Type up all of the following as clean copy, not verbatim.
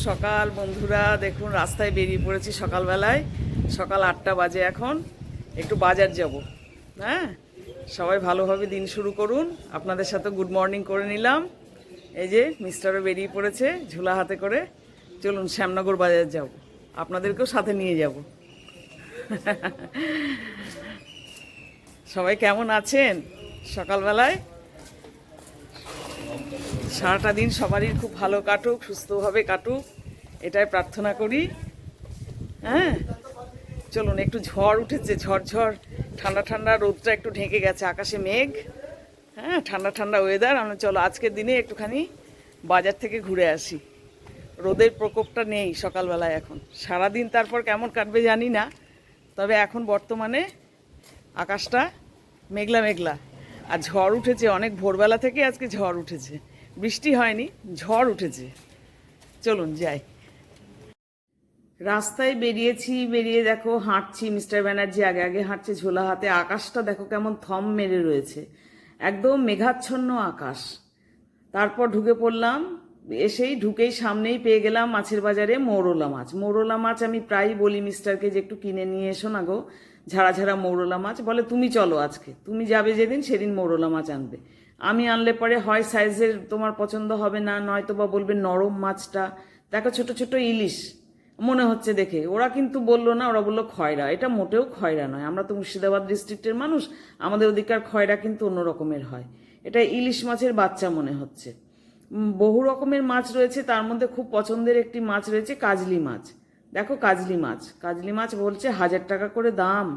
সকাল বন্ধুরা, দেখুন রাস্তায় বেরিয়ে পড়েছি সকালবেলায়। সকাল 8টা বাজে এখন। একটু বাজার যাব। হ্যাঁ, সবাই ভালোভাবে দিন শুরু করুন। আপনাদের সাথে গুড মর্নিং করে নিলাম। এই যে মিস্টারও বেরিয়ে পড়েছে ঝোলা হাতে করে। চলুন শ্যামনগর বাজার যাব, আপনাদেরকেও সাথে নিয়ে যাব। সবাই কেমন আছেন সকালবেলায়? সারাটা দিন সবারই খুব ভালো কাটুক, সুস্থভাবে কাটুক, এটাই প্রার্থনা করি। হ্যাঁ, চলুন। একটু ঝড় উঠেছে, ঝড় ঠান্ডা ঠান্ডা, রোদটা একটু ঢেকে গেছে, আকাশে মেঘ। হ্যাঁ, ঠান্ডা ঠান্ডা ওয়েদার। আমরা চলো আজকের দিনে একটুখানি বাজার থেকে ঘুরে আসি। রোদের প্রকোপটা নেই সকালবেলায় এখন। সারাদিন তারপর কেমন কাটবে জানি না, তবে এখন বর্তমানে আকাশটা মেঘলা মেঘলা। আর ঝড় উঠেছে অনেক ভোরবেলা থেকে, আজকে ঝড় উঠেছে। বৃষ্টি হয়নি, ঝড় উঠেছে। চলুন যাই। রাস্তায় বেরিয়েছি, বেরিয়ে দেখো হাঁটছি। মিস্টার ব্যানার্জি আগে আগে হাঁটছে ঝোলা হাতে। আকাশটা দেখো কেমন থম মেরে রয়েছে, একদম মেঘাচ্ছন্ন আকাশ। তারপর ঢুকে পড়লাম। ঢুকেই সামনেই পেয়ে গেলাম মাছের বাজারে মৌরলা মাছ। মৌরলা মাছ আমি প্রায়ই বলি মিস্টারকে যে একটু কিনে নিয়ে এসো না গো, ঝাড়া ঝাড়া মৌরলা মাছ। বলে তুমি চলো, আজকে তুমি যাবে যেদিন সেদিন মৌরলা মাছ আনবে। আমি আনলে পরে হয় সাইজের তোমার পছন্দ হবে না, নয়তো বা বলবে নরম মাছটা। দেখো ছোট ছোট ইলিশ মনে হচ্ছে দেখে। ওরা কিন্তু বললো না, ওরা বললো খয়রা। এটা মোটেও খয়রা নয়। আমরা তো মুর্শিদাবাদ ডিস্ট্রিক্টের মানুষ, আমাদের ওদিককার খয়রা কিন্তু অন্য রকমের হয়। এটা ইলিশ মাছের বাচ্চা মনে হচ্ছে। বহু রকমের মাছ রয়েছে, তার মধ্যে খুব পছন্দের একটি মাছ রয়েছে কাজলি মাছ। দেখো কাজলি মাছ, কাজলি মাছ বলছে 1000 টাকা করে দাম,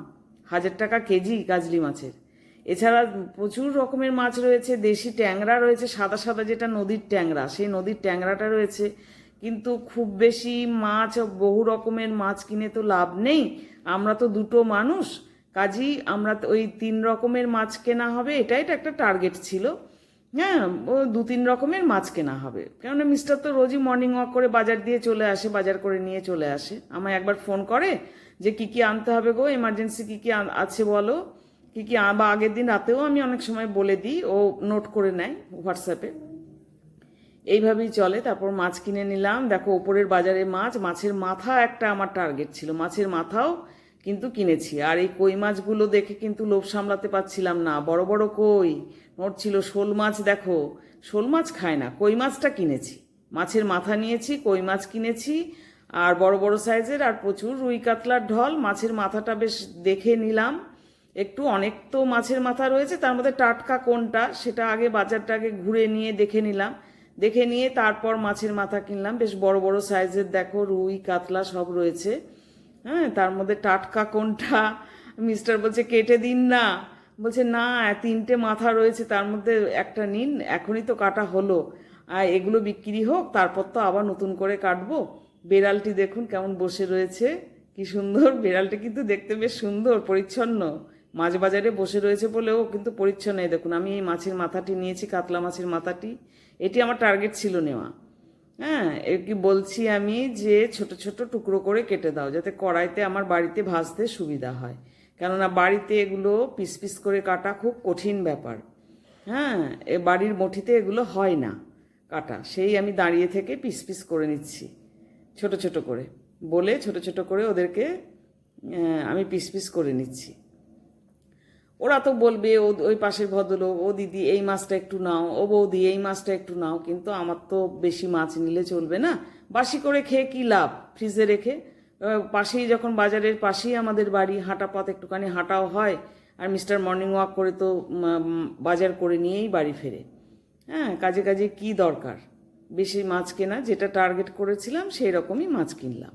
1000 টাকা কেজি কাজলি মাছের। এছাড়া প্রচুর রকমের মাছ রয়েছে। দেশি ট্যাংরা রয়েছে, সাদা সাদা যেটা নদীর ট্যাংরা, সেই নদীর ট্যাংরাটা রয়েছে। কিন্তু খুব বেশি মাছ, বহু রকমের মাছ কিনে তো লাভ নেই। আমরা তো দুটো মানুষ, কাজেই আমরা ওই 3 রকমের মাছ কেনা হবে, এটাই তো একটা টার্গেট ছিল। হ্যাঁ, ও 2-3 রকমের মাছ কেনা হবে। কেননা মিস্টার তো রোজই মর্নিং ওয়াক করে বাজার দিয়ে চলে আসে, বাজার করে নিয়ে চলে আসে। আমায় একবার ফোন করে যে কি কি আনতে হবে গো, এমার্জেন্সি কি কি আছে বলো, কি কি। বা আগের দিন রাতেও আমি অনেক সময় বলে দিই, ও নোট করে নেয় হোয়াটসঅ্যাপে। এইভাবেই চলে। তারপর মাছ কিনে নিলাম। দেখো ওপরের বাজারে মাছ, মাছের মাথা একটা আমার টার্গেট ছিল, মাছের মাথাও কিন্তু কিনেছি। আর এই কই মাছগুলো দেখে কিন্তু লোভ সামলাতে পারছিলাম না। বড় বড় কই নড়ছিল। শোল মাছ দেখো, শোল মাছ খায় না, কই মাছটা কিনেছি। মাছের মাথা নিয়েছি, কই মাছ কিনেছি, আর বড় বড় সাইজের, আর প্রচুর রুই কাতলার ঢল। মাছের মাথাটা বেশ দেখে নিলাম একটু। অনেক তো মাছের মাথা রয়েছে, তার মধ্যে টাটকা কোনটা সেটা আগে বাজারটাকে ঘুরে নিয়ে দেখে নিলাম। দেখে নিয়ে তারপর মাছের মাথা কিনলাম। বেশ বড় বড় সাইজের দেখো, রুই কাতলা সব রয়েছে। হ্যাঁ, তার মধ্যে টাটকা কোনটা মিস্টার বলছে কেটে দিন না। বলছে না, 3টে মাথা রয়েছে, তার মধ্যে একটা নিন, এখনই তো কাটা হলো, আর এগুলো বিক্রি হোক, তারপর তো আবার নতুন করে কাটবো। বেড়ালটি দেখুন কেমন বসে রয়েছে, কি সুন্দর। বেড়ালটি কিন্তু দেখতে বেশ সুন্দর, পরিচ্ছন্ন। মাছ বাজারে বসে রয়েছে বলেও কিন্তু পরিচ্ছন্ন। দেখুন, আমি এই মাছের মাথাটি নিয়েছি, কাতলা মাছের মাথাটি। এটি আমার টার্গেট ছিল নেওয়া। হ্যাঁ, এর কি বলছি আমি যে ছোট ছোট টুকরো করে কেটে দাও, যাতে কড়াইতে আমার বাড়িতে ভাজতে সুবিধা হয়। কেননা বাড়িতে এগুলো পিস পিস করে কাটা খুব কঠিন ব্যাপার। হ্যাঁ, এ বাড়ির মুঠিতে এগুলো হয় না কাটা। সেই আমি দাঁড়িয়ে থেকে পিস পিস করে নিচ্ছি ছোট ছোট করে, বলে ছোট ছোট করে ওদেরকে আমি পিস পিস করে নিচ্ছি। ওরা তো বলবে, ওই পাশের ভদ্রলোক, ও দিদি এই মাছটা একটু নাও, ও বৌদি এই মাছটা একটু নাও। কিন্তু আমার তো বেশি মাছ নিলে চলবে না, বাসি করে খেয়ে কি লাভ ফ্রিজে রেখে। পাশেই যখন বাজারের পাশেই আমাদের বাড়ি, হাঁটা পথ, একটুখানি হাঁটাও হয়। আর মিস্টার মর্নিং ওয়াক করে তো বাজার করে নিয়েই বাড়ি ফেরে। হ্যাঁ, কাজে কাজে কি দরকার বেশি মাছ কেনা। যেটা টার্গেট করেছিলাম সেই রকমই মাছ কিনলাম।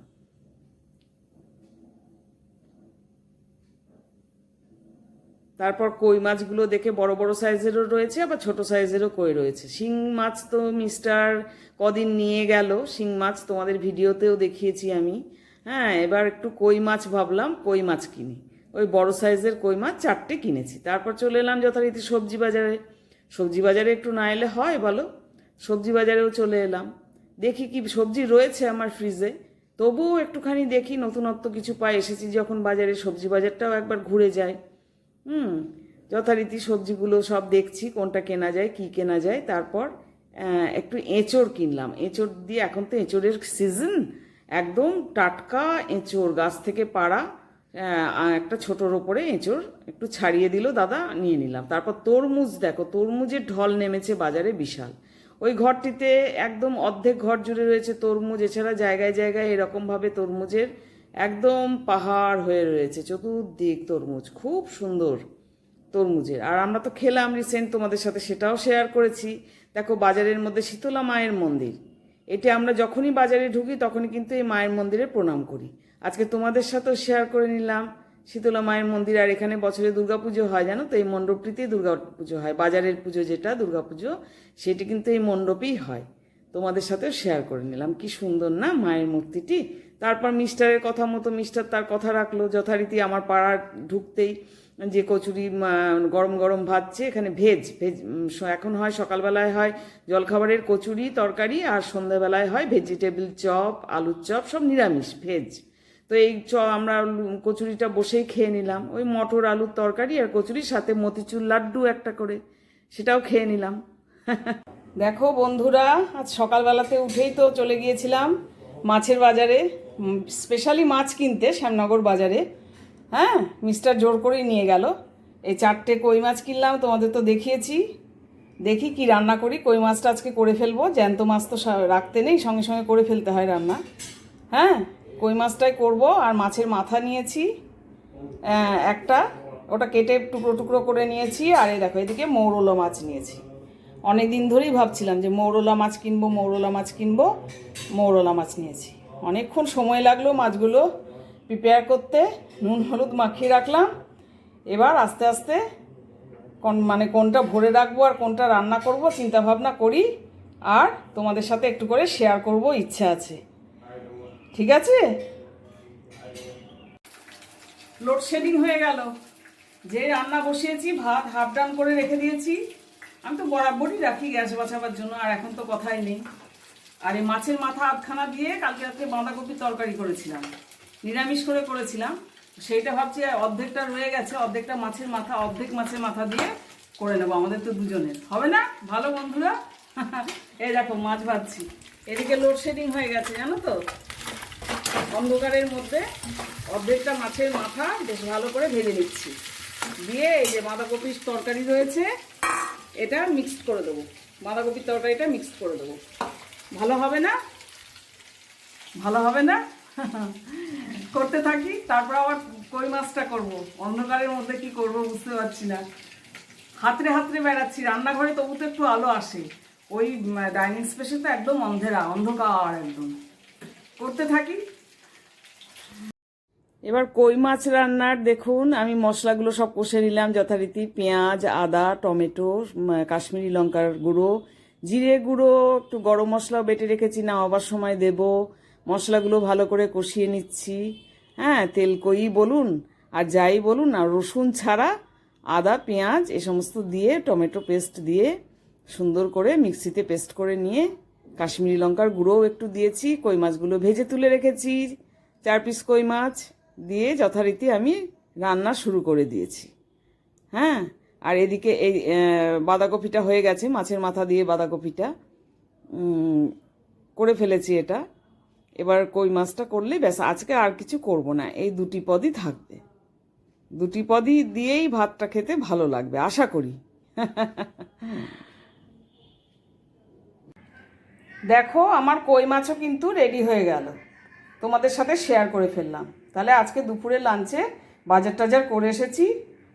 তারপর কই মাছগুলো দেখে বড় বড় সাইজেরও রয়েছে, আবার ছোট সাইজেরও কই রয়েছে। শিং মাছ তো মিস্টার কদিন নিয়ে গেল, শিং মাছ তোমাদের ভিডিওতেও দেখিয়েছি আমি। হ্যাঁ, এবার একটু কই মাছ ভাবলাম কই মাছ কিনি। ওই বড় সাইজের কই মাছ 4টে কিনেছি। তারপর চলে এলাম যথারীতি সবজি বাজারে। সবজি বাজারে একটু না এলে হয় বলো, সবজি বাজারেও চলে এলাম। দেখি কি সবজি রয়েছে আমার ফ্রিজে, তবুও একটুখানি দেখি নতুনত্ব কিছু পাই। এসেছি যখন বাজারে, সবজি বাজারটাও একবার ঘুরে যায়। যথারীতি সবজিগুলো সব দেখছি কোনটা কেনা যায়, কি কেনা যায়। তারপর একটু এঁচড় কিনলাম। এঁচড় দিয়ে, এখন তো এঁচড়ের সিজন, একদম টাটকা এঁচড় গাছ থেকে পাড়া। একটা ছোটোর ওপরে এঁচড় একটু ছাড়িয়ে দিল দাদা, নিয়ে নিলাম। তারপর তরমুজ, দেখো তরমুজের ঢল নেমেছে বাজারে বিশাল। ওই ঘরটিতে একদম অর্ধেক ঘর জুড়ে রয়েছে তরমুজ। এছাড়া জায়গায় জায়গায় এরকমভাবে তরমুজের একদম পাহাড় হয়ে রয়েছে, চতুর্দিক তরমুজ, খুব সুন্দর তরমুজের। আর আমরা তো খেলাম রিসেন্ট, তোমাদের সাথে সেটাও শেয়ার করেছি। দেখো বাজারের মধ্যে শীতলা মায়ের মন্দির, এটা আমরা যখনই বাজারে ঢুকি তখনই কিন্তু এই মায়ের মন্দিরে প্রণাম করি। আজকে তোমাদের সাথেও শেয়ার করে নিলাম শীতলা মায়ের মন্দির। আর এখানে বছরে দুর্গাপুজো হয়, জানো তো, এই মণ্ডপটিতেই দুর্গাপুজো হয়। বাজারের পুজো যেটা দুর্গাপুজো, সেটি কিন্তু এই মণ্ডপেই হয়। তোমাদের সাথেও শেয়ার করে নিলাম। কি সুন্দর না মায়ের মূর্তিটি। তারপর মিস্টারের কথা মতো মিস্টার তার কথা রাখলো যথারীতি। আমার পাড়ার ঢুকতেই যে কচুরি, গরম গরম ভাজছে এখানে, ভেজ ভেজ এখন হয়, সকালবেলায় হয় জলখাবারের কচুরি তরকারি, আর সন্ধ্যাবেলায় হয় ভেজিটেবল চপ, আলুর চপ, সব নিরামিষ ভেজ। তো এই আমরা কচুরিটা বসেই খেয়ে নিলাম। ওই মটর আলুর তরকারি আর কচুরির সাথে মতিচুর লাড্ডু একটা করে, সেটাও খেয়ে নিলাম। দেখো বন্ধুরা, আজ সকালবেলাতে উঠেই তো চলে গিয়েছিলাম মাছের বাজারে, স্পেশালি মাছ কিনতে, শ্যামনগর বাজারে। হ্যাঁ, মিস্টার জোর করেই নিয়ে গেল। এই 4টে কই মাছ কিনলাম, তোমাদের তো দেখিয়েছি। দেখি কি রান্না করি। কই মাছটা আজকে করে ফেলবো, জ্যান্ত মাছ তো রাখতে নেই, সঙ্গে সঙ্গে করে ফেলতে হয় রান্না। হ্যাঁ, কই মাছটাই করব। আর মাছের মাথা নিয়েছি একটা, ওটা কেটে টুকরো টুকরো করে নিয়েছি। আর এই দেখো এদিকে মৌরলা মাছ নিয়েছি। অনেক দিন ধরেই ভাবছিলাম যে মৌরলা মাছ কিনবো, মৌরলা মাছ কিনবো। মৌরলা মাছ নিয়েছি। অনেকক্ষণ সময় লাগলো মাছগুলো প্রিপেয়ার করতে। নুন হলুদ মাখিয়ে রাখলাম। এবার আস্তে আস্তে কোনটা ভরে রাখবো আর কোনটা রান্না করব চিন্তা ভাবনা করি, আর তোমাদের সাথে একটু করে শেয়ার করব ইচ্ছা আছে। ঠিক আছে। লোডশেডিং হয়ে গেল। যে রান্না বসিয়েছি, ভাত হাফ ডাউন করে রেখে দিয়েছি। আমি তো বরাবরই রাখি গ্যাস বাঁচাবার জন্য, আর এখন তো কথাই নেই। আর এই মাছের মাথা আধখানা দিয়ে কালকে রাত্রে বাঁধাকপির তরকারি করেছিলাম, নিরামিষ করে করেছিলাম। সেইটা ভাবছি অর্ধেকটা রয়ে গেছে, অর্ধেকটা মাছের মাথা, অর্ধেক মাছের মাথা দিয়ে করে নেবো। আমাদের তো দুজনের হবে না, ভালো বন্ধুরা। এই দেখো মাছ ভাজছি। এদিকে লোডশেডিং হয়ে গেছে জানো তো, অন্ধকারের মধ্যে অর্ধেকটা মাছের মাথা বেশ ভালো করে ভেজে নিচ্ছি। দিয়ে এই যে বাঁধাকপির তরকারি রয়েছে, এটা মিক্সড করে দেবো। বাঁধাকপির তরকারিটা মিক্সড করে দেবো। ভালো হবে না, ভালো হবে না। করতে থাকি, তারপর আবার কই মাছটা করব। অন্ধকারের মধ্যে কি করব বুঝতে পারছি না। হাতড়ে হাতড়ে বেড়াচ্ছি রান্নাঘরে, তবু তো একটু আলো আসে। ওই ডাইনিং স্পেসে তো একদম অন্ধকার একদম। করতে থাকি। এবার কই মাছ রান্নার দেখুন, আমি মশলাগুলো সব কষে নিলাম যথারীতি। পেঁয়াজ, আদা, টমেটো, কাশ্মীরি লঙ্কার গুঁড়ো, জিরে গুঁড়ো, একটু গরম মশলাও বেটে রেখেছি, নামাবার সময় দেব। মশলাগুলো ভালো করে কষিয়ে নিচ্ছি। হ্যাঁ, তেল কই বলুন আর যাই বলুন, আর রসুন ছাড়া আদা পেঁয়াজ এ সমস্ত দিয়ে, টমেটো পেস্ট দিয়ে সুন্দর করে মিক্সিতে পেস্ট করে নিয়ে, কাশ্মীরি লঙ্কার গুঁড়োও একটু দিয়েছি। কই মাছগুলো ভেজে তুলে রেখেছি, 4 পিস কই মাছ দিয়ে যথারীতি আমি রান্না শুরু করে দিয়েছি। হ্যাঁ, আর এদিকে এই বাঁধাকপিটা হয়ে গেছে, মাছের মাথা দিয়ে বাঁধাকপিটা করে ফেলেছি এটা। এবার কই মাছটা করলে ব্যাস, আজকে আর কিছু করব না, এই 2টি পদই থাকবে। 2টি পদই দিয়েই ভাতটা খেতে ভালো লাগবে আশা করি। দেখো আমার কই মাছও কিন্তু রেডি হয়ে গেল, তোমাদের সাথে শেয়ার করে ফেললাম। তাহলে আজকে দুপুরে লাঞ্চে বাজার টাজার করে এসেছি।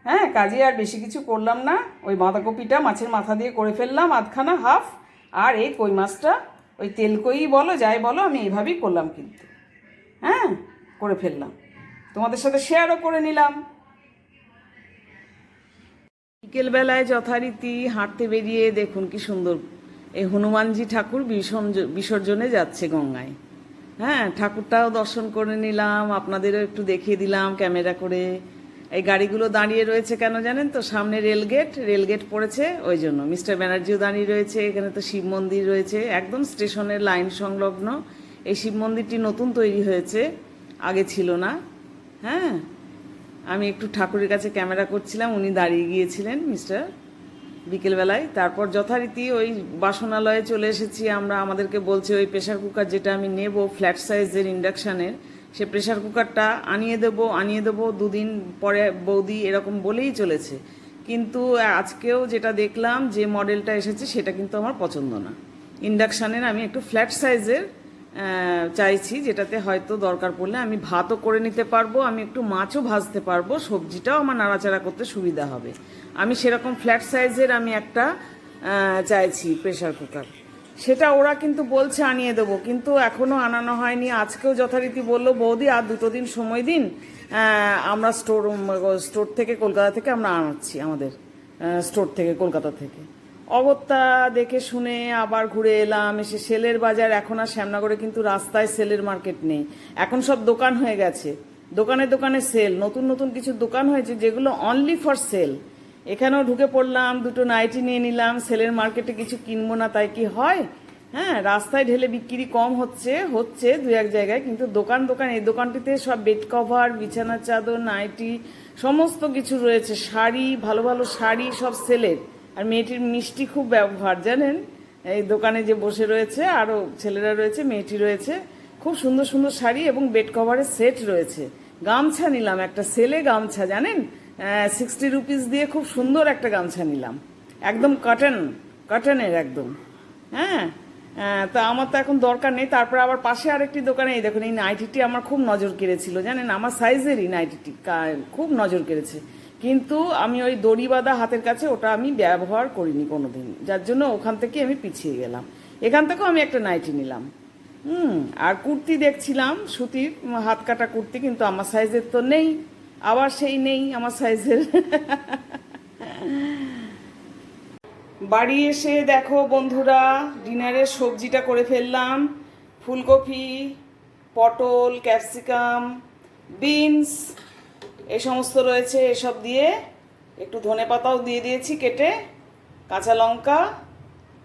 হ্যাঁ, কাজে আর বেশি কিছু করলাম না। ওই বাঁধাকপিটা মাছের মাথা দিয়ে করে ফেললাম আধখানা, হাফ। আর এই কই মাছটা ওই তেল কই বলো যাই বলো, আমি এইভাবেই করলাম কিন্তু। হ্যাঁ, করে ফেললাম, তোমাদের সাথে শেয়ারও করে নিলাম। বিকেলবেলায় যথারীতি হাঁটতে বেরিয়ে দেখুন কি সুন্দর, এই হনুমানজি ঠাকুর বিসর্জনে যাচ্ছে গঙ্গায়। হ্যাঁ, ঠাকুরটাও দর্শন করে নিলাম, আপনাদেরও একটু দেখিয়ে দিলাম ক্যামেরা করে। এই গাড়িগুলো দাঁড়িয়ে রয়েছে কেন জানেন তো, সামনে রেলগেট পড়েছে ওই জন্য। মিস্টার ব্যানার্জিও দাঁড়িয়ে রয়েছে এখানে। তো শিব মন্দির রয়েছে একদম স্টেশনের লাইন সংলগ্ন। এই শিব মন্দিরটি নতুন তৈরি হয়েছে, আগে ছিল না। হ্যাঁ, আমি একটু ঠাকুরের কাছে ক্যামেরা করছিলাম, উনি দাঁড়িয়ে গিয়েছিলেন মিস্টার। বিকেলবেলায়। তারপর যথারীতি ওই বাসনালয়ে চলে এসেছি আমরা। আমাদেরকে বলছে ওই প্রেশার কুকার যেটা আমি নেব ফ্ল্যাট সাইজের ইন্ডাকশানের, সে প্রেশার কুকারটা আনিয়ে দেবো 2 দিন পরে বৌদি এরকম বলেই চলেছে। কিন্তু আজকেও যেটা দেখলাম যে মডেলটা এসেছে সেটা কিন্তু আমার পছন্দ না। ইন্ডাকশানের আমি একটু ফ্ল্যাট সাইজের চাইছি, যেটাতে হয়তো দরকার পড়লে আমি ভাতও করে নিতে পারবো, আমি একটু মাছও ভাজতে পারবো, সবজিটাও আমার নাড়াচাড়া করতে সুবিধা হবে। আমি সেরকম ফ্ল্যাট সাইজের আমি একটা চাইছি প্রেশার কুকার। সেটা ওরা কিন্তু বলছে আনিয়ে দেবো, কিন্তু এখনও আনানো হয়নি। আজকেও যথারীতি বললো বৌদি আর 2 দিন সময় দিন, আমরা স্টোর থেকে কলকাতা থেকে আমরা আনাচ্ছি, আমাদের স্টোর থেকে কলকাতা থেকে। অগত্যা দেখে শুনে আবার ঘুরে এলাম, এসে সেলের বাজার। এখন আর শ্যামনগরে কিন্তু রাস্তায় সেলের মার্কেট নেই, এখন সব দোকান হয়ে গেছে, দোকানে দোকানে সেল। নতুন নতুন কিছু দোকান হয়েছে যেগুলো অনলি ফর সেল। এখানেও ঢুকে পড়লাম, 2টো নাইটি নিয়ে নিলাম। সেলের মার্কেটে কিছু কিনবো না তাই কি হয়? হ্যাঁ, রাস্তায় ঢেলে বিক্রি কম হচ্ছে 2-1 জায়গায়, কিন্তু দোকান এই দোকানটিতে সব বেড কভার, বিছানার চাদর, নাইটি সমস্ত কিছু রয়েছে। শাড়ি, ভালো ভালো শাড়ি সব সেলের। আর মেয়েটির মিষ্টি খুব ব্যবহার জানেন, এই দোকানে যে বসে রয়েছে আরও ছেলেরা রয়েছে, মেয়েটি রয়েছে। খুব সুন্দর সুন্দর শাড়ি এবং বেড কভারের সেট রয়েছে। গামছা নিলাম একটা, সেলে গামছা জানেন, 60 রুপিস দিয়ে খুব সুন্দর একটা গামছা নিলাম, একদম কটনের একদম। হ্যাঁ, তা আমার তো এখন দরকার নেই। তারপর আবার পাশে আরেকটি দোকানে, এই দেখুন এই নাইটিটি আমার খুব নজর কেড়েছিল জানেন, আমার সাইজেরই নাইটিটি খুব নজর কেড়েছে, কিন্তু আমি ওই দড়ি বাঁধা হাতের কাছে ওটা আমি ব্যবহার করিনি কোনোদিন, যার জন্য ওখান থেকে আমি পিছিয়ে গেলাম। এখান থেকেও আমি একটা নাইটি নিলাম। আর কুর্তি দেখছিলাম, সুতির হাত কাটা কুর্তি, কিন্তু আমার সাইজের তো নেই, আবার সেই নেই আমার সাইজের। বাড়ি এসে দেখো বন্ধুরা, ডিনারের সবজিটা করে ফেললাম। ফুলকপি, পটল, ক্যাপসিকাম, বিনস এই সমস্ত রয়েছে। এসব দিয়ে একটু ধনেপাতাও দিয়ে দিয়েছি কেটে, কাঁচা লঙ্কা,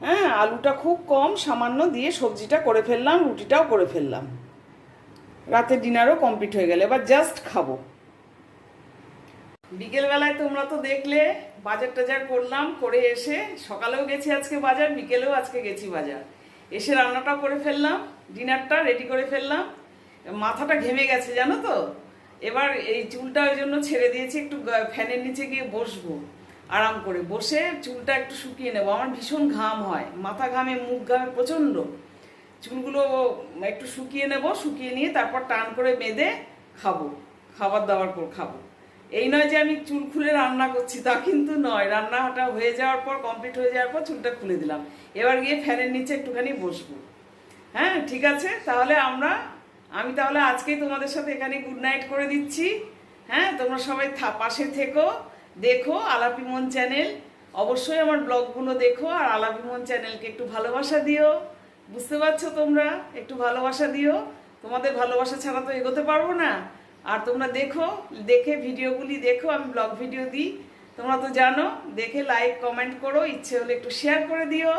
হ্যাঁ, আলুটা খুব কম সামান্য দিয়ে সবজিটা করে ফেললাম, রুটিটাও করে ফেললাম। রাতের ডিনারও কমপ্লিট হয়ে গেল, এবার জাস্ট খাবো। বিকেলবেলায় তোমরা তো দেখলে বাজার টাজার করলাম, করে এসে সকালেও গেছি আজকে বাজার, বিকেলেও আজকে গেছি বাজার। এসে রান্নাটাও করে ফেললাম, ডিনারটা রেডি করে ফেললাম। মাথাটা ঘেমে গেছে জানো তো, এবার এই চুলটা ওই জন্য ছেড়ে দিয়েছি, একটু ফ্যানের নিচে গিয়ে বসবো, আরাম করে বসে চুলটা একটু শুকিয়ে নেবো। আমার ভীষণ ঘাম হয়, মাথা ঘামে, মুখ ঘামে প্রচণ্ড। চুলগুলো একটু শুকিয়ে নেব, শুকিয়ে নিয়ে তারপর টান করে বেঁধে খাবো, খাবার দাবার করে খাবো। এই নয় যে আমি চুল খুলে রান্না করছি, তা কিন্তু নয়। রান্নাটা হয়ে যাওয়ার পর, কমপ্লিট হয়ে যাওয়ার পর চুলটা খুলে দিলাম, এবার গিয়ে ফ্যানের নিচে একটুখানি বসবো। হ্যাঁ ঠিক আছে, তাহলে আমি তাহলে আজকেই তোমাদের সাথে এখানে গুড নাইট করে দিচ্ছি। হ্যাঁ, তোমরা সবাই পাশে থেকো, দেখো আলাপি মন চ্যানেল, অবশ্যই আমার ব্লগগুলো দেখো, আর আলাপি মন চ্যানেলকে একটু ভালোবাসা দিও। বুঝতে পারছো তোমরা, একটু ভালোবাসা দিও, তোমাদের ভালোবাসা ছাড়া তো এগোতে পারবো না। আর তোমরা দেখে ভিডিওগুলি দেখো, আমি ব্লগ ভিডিও দিই, তোমরা তো জানো। দেখে লাইক কমেন্ট করো, ইচ্ছে হলে একটু শেয়ার করে দিও,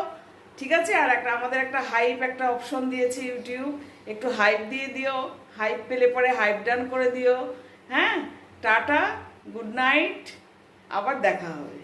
ঠিক আছে? আর আমাদের একটা হাইপ একটা অপশন দিয়েছে ইউটিউব, একটু হাইপ দিয়ে দিও, হাইপ পেলে পরে হাইপ ডান করে দিও। হ্যাঁ, টাটা, গুড নাইট, আবার দেখা হবে।